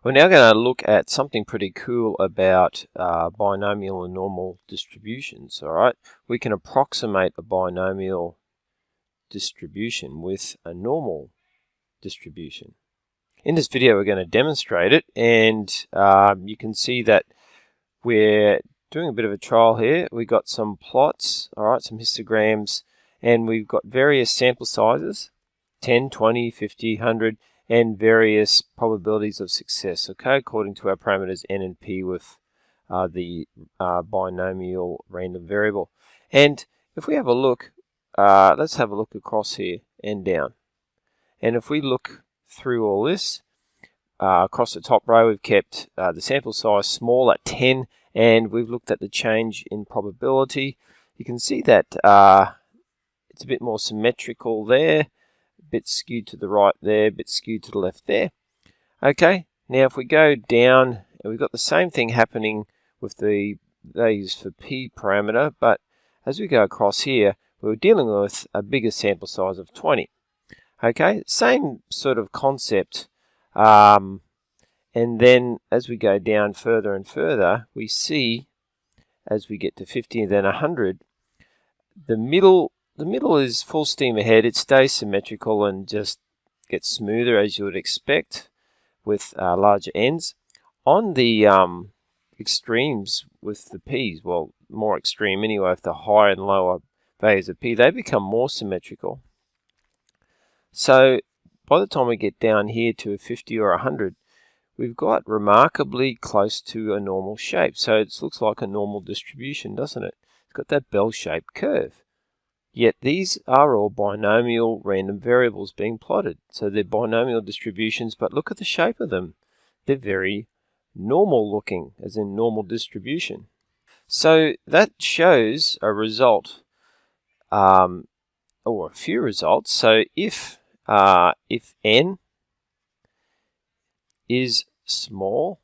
We're now going to look at something pretty cool about binomial and normal distributions. All right, we can approximate a binomial distribution with a normal distribution. In this video, we're going to demonstrate it, and you can see that we're doing a bit of a trial here. We've got some plots, all right, some histograms, and we've got various sample sizes, 10, 20, 50, 100, and various probabilities of success, okay, according to our parameters n and p with the binomial random variable. And if we have a look, let's have a look across here and down. And if we look through all this, across the top row, we've kept the sample size small at 10, and we've looked at the change in probability. You can see that it's a bit more symmetrical there, a bit skewed to the right there, a bit skewed to the left there. Okay, now if we go down, we've got the same thing happening with the values for p parameter, but as we go across here, we're dealing with a bigger sample size of 20. Okay, same sort of concept. And then as we go down further and further, we see as we get to 50 and then 100, the middle is full steam ahead. It stays symmetrical and just gets smoother as you would expect with larger ends. On the extremes with the p's, well, more extreme anyway, with the higher and lower values of p, they become more symmetrical. So by the time we get down here to a 50 or 100, we've got remarkably close to a normal shape. So it looks like a normal distribution, doesn't it? It's got that bell-shaped curve. Yet these are all binomial random variables being plotted. So they're binomial distributions, but look at the shape of them. They're very normal looking, as in normal distribution. So that shows a result, or a few results. So if n is small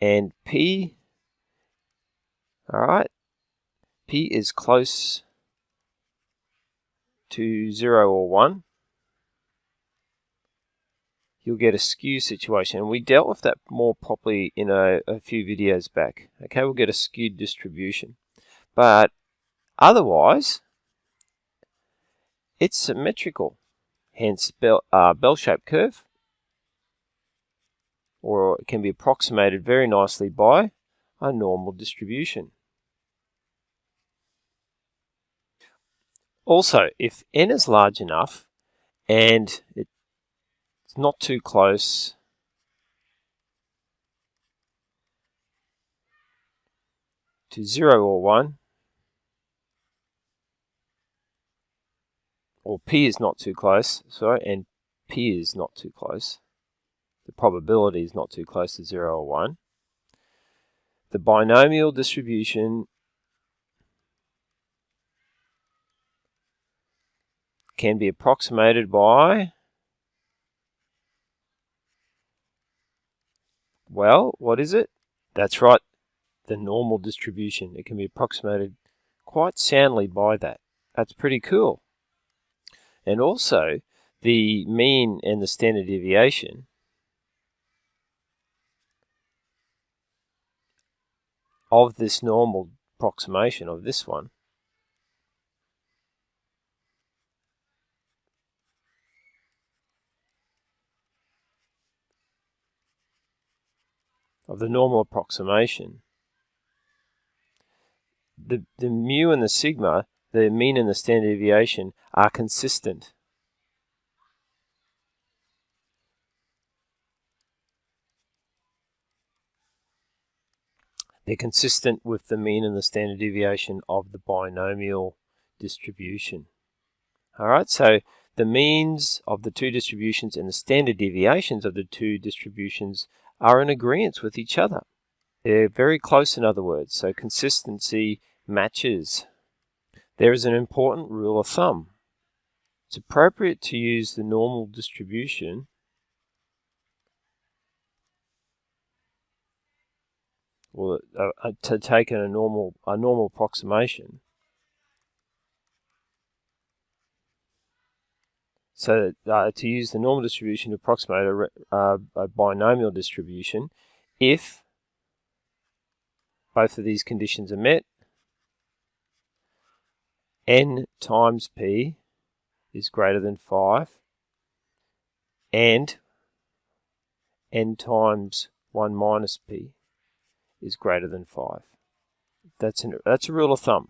and p, all right, p is close to 0 or 1, you'll get a skew situation. And we dealt with that more properly in a few videos back. Okay, we'll get a skewed distribution. But otherwise, it's symmetrical, hence bell-shaped curve, or it can be approximated very nicely by a normal distribution. Also, if n is large enough and it's not too close to 0 or 1, or p is not too close, sorry, and p is not too close, the probability is not too close to 0 or 1, the binomial distribution can be approximated by, well, what is it? That's right, the normal distribution. It can be approximated quite soundly by that. That's pretty cool. And also, the mean and the standard deviation of this normal approximation of this one of the normal approximation, the mu and the sigma, the mean and the standard deviation, are consistent. They're consistent with the mean and the standard deviation of the binomial distribution. All right, so the means of the two distributions and the standard deviations of the two distributions are in agreement with each other. They're very close, in other words, so consistency matches. There is an important rule of thumb. It's appropriate to use the normal distribution or to take a normal approximation So to use the normal distribution to approximate a binomial distribution, if both of these conditions are met, n times p is greater than 5, and n times 1 minus p is greater than 5. That's a rule of thumb.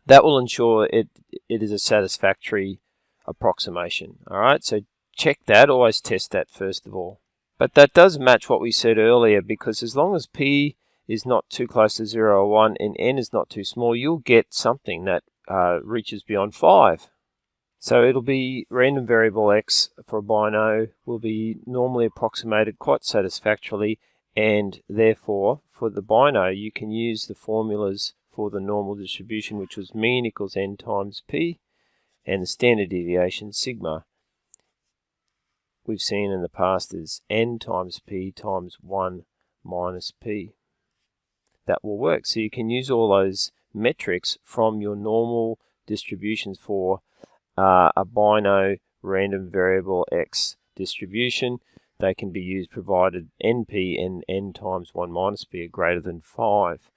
That will ensure it is a satisfactory approximation. All right, so check that, always test that first of all. But that does match what we said earlier, because as long as p is not too close to 0 or 1 and n is not too small, you'll get something that reaches beyond 5. So it'll be random variable x for a bino will be normally approximated quite satisfactorily, and therefore for the bino you can use the formulas for the normal distribution, which was mean equals n times p, and the standard deviation sigma we've seen in the past is n times p times 1 minus p. That will work. So you can use all those metrics from your normal distributions for a bino random variable x distribution. They can be used provided np and n times 1 minus p are greater than 5.